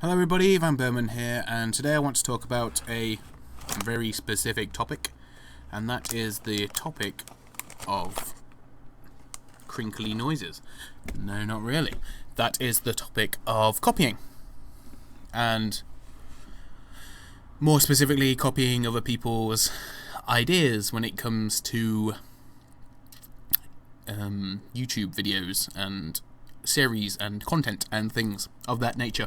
Hello everybody, vanburman here, and today I want to talk about a very specific topic, and that is the topic of crinkly noises. No, not really. That is the topic of copying, and more specifically copying other people's ideas when it comes to YouTube videos and series and content and things of that nature.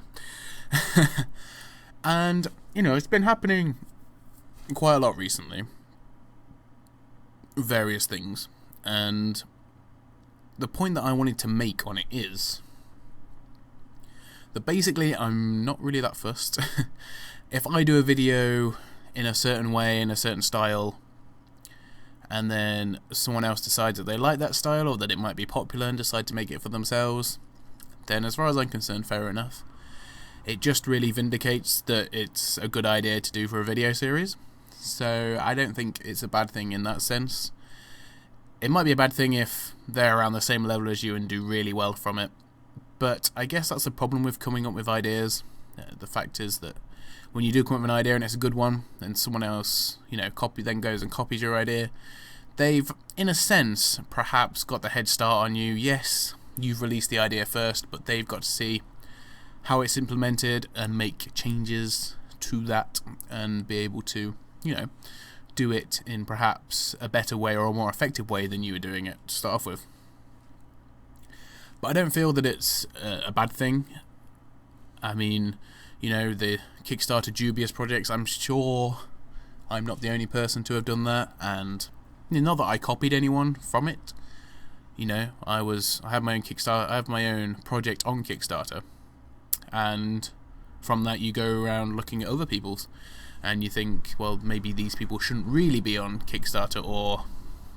And, it's been happening quite a lot recently. Various things. And the point that I wanted to make on it is that basically I'm not really that fussed. If I do a video in a certain way, in a certain style, and then someone else decides that they like that style or that it might be popular and decide to make it for themselves, then as far as I'm concerned, fair enough. It just really vindicates that it's a good idea to do for a video series. So I don't think it's a bad thing in that sense. It might be a bad thing if they're around the same level as you and do really well from it. But I guess that's the problem with coming up with ideas. The fact is that when you do come up with an idea and it's a good one, and someone else, then goes and copies your idea, they've, in a sense, perhaps got the head start on you. Yes, you've released the idea first, but they've got to see how it's implemented and make changes to that and be able to, do it in perhaps a better way or a more effective way than you were doing it to start off with. But I don't feel that it's a bad thing. I mean, the Kickstarter dubious projects, I'm sure I'm not the only person to have done that, and not that I copied anyone from it. I have my own Kickstarter, I have my own project on Kickstarter. And from that you go around looking at other people's and you think, well, maybe these people shouldn't really be on Kickstarter, or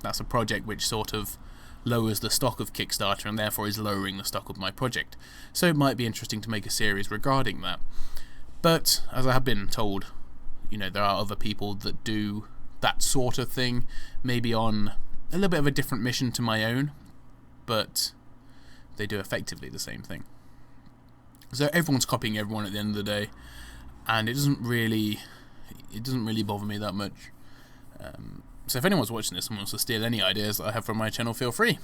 that's a project which sort of lowers the stock of Kickstarter and therefore is lowering the stock of my project. So it might be interesting to make a series regarding that. But as I have been told, there are other people that do that sort of thing, maybe on a little bit of a different mission to my own, but they do effectively the same thing. So everyone's copying everyone at the end of the day, and it doesn't really bother me that much. So if anyone's watching this and wants to steal any ideas that I have from my channel, feel free.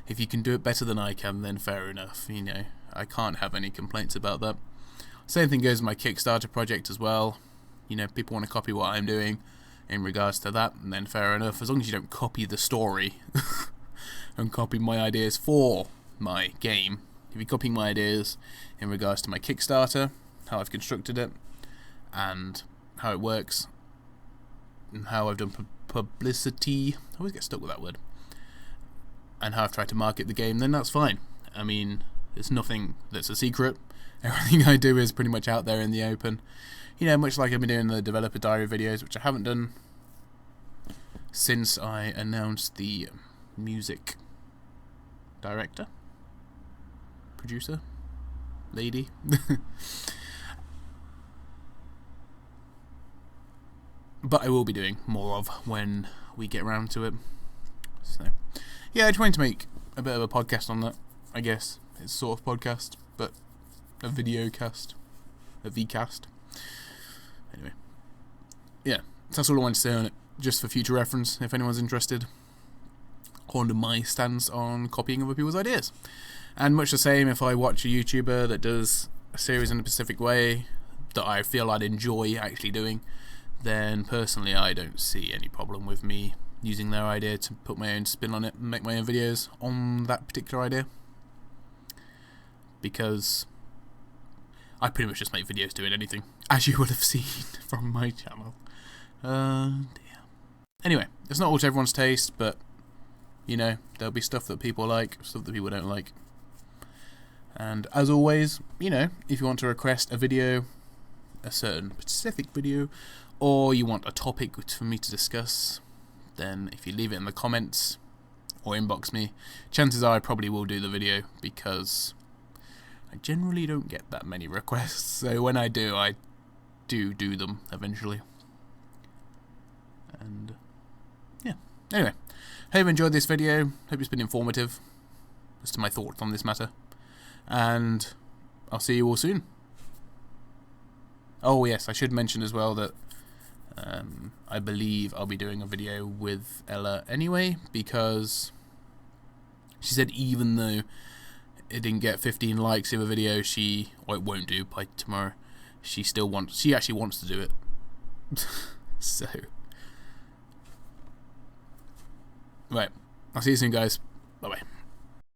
If you can do it better than I can, then fair enough. I can't have any complaints about that. Same thing goes with my Kickstarter project as well. People want to copy what I'm doing in regards to that, and then fair enough, as long as you don't copy the story and copy my ideas for my game. If you're copying my ideas in regards to my Kickstarter, how I've constructed it, and how it works, and how I've done publicity, I always get stuck with that word, and how I've tried to market the game, then that's fine. I mean, there's nothing that's a secret. Everything I do is pretty much out there in the open. Much like I've been doing the developer diary videos, which I haven't done since I announced the music director, producer, lady. But I will be doing more of when we get around to it. So, yeah, I just wanted to make a bit of a podcast on that, I guess. It's sort of podcast, but a video cast, a vcast. Anyway, yeah, that's all I wanted to say on it, just for future reference, if anyone's interested, on my stance on copying other people's ideas. And much the same, if I watch a YouTuber that does a series in a specific way that I feel I'd enjoy actually doing, then personally I don't see any problem with me using their idea to put my own spin on it and make my own videos on that particular idea. Because I pretty much just make videos doing anything, as you would have seen from my channel. Dear. Anyway, it's not all to everyone's taste, but, there'll be stuff that people like, stuff that people don't like. And as always, if you want to request a video, a certain specific video, or you want a topic for me to discuss, then if you leave it in the comments or inbox me, chances are I probably will do the video, because I generally don't get that many requests, so when I do do them eventually. And yeah, anyway, hope you enjoyed this video, hope it's been informative as to my thoughts on this matter, and I'll see you all soon. Oh yes, I should mention as well that I believe I'll be doing a video with Ella anyway, because she said even though it didn't get 15 likes in the video, it won't do by tomorrow. She actually wants to do it. So, right, I'll see you soon, guys. Bye bye.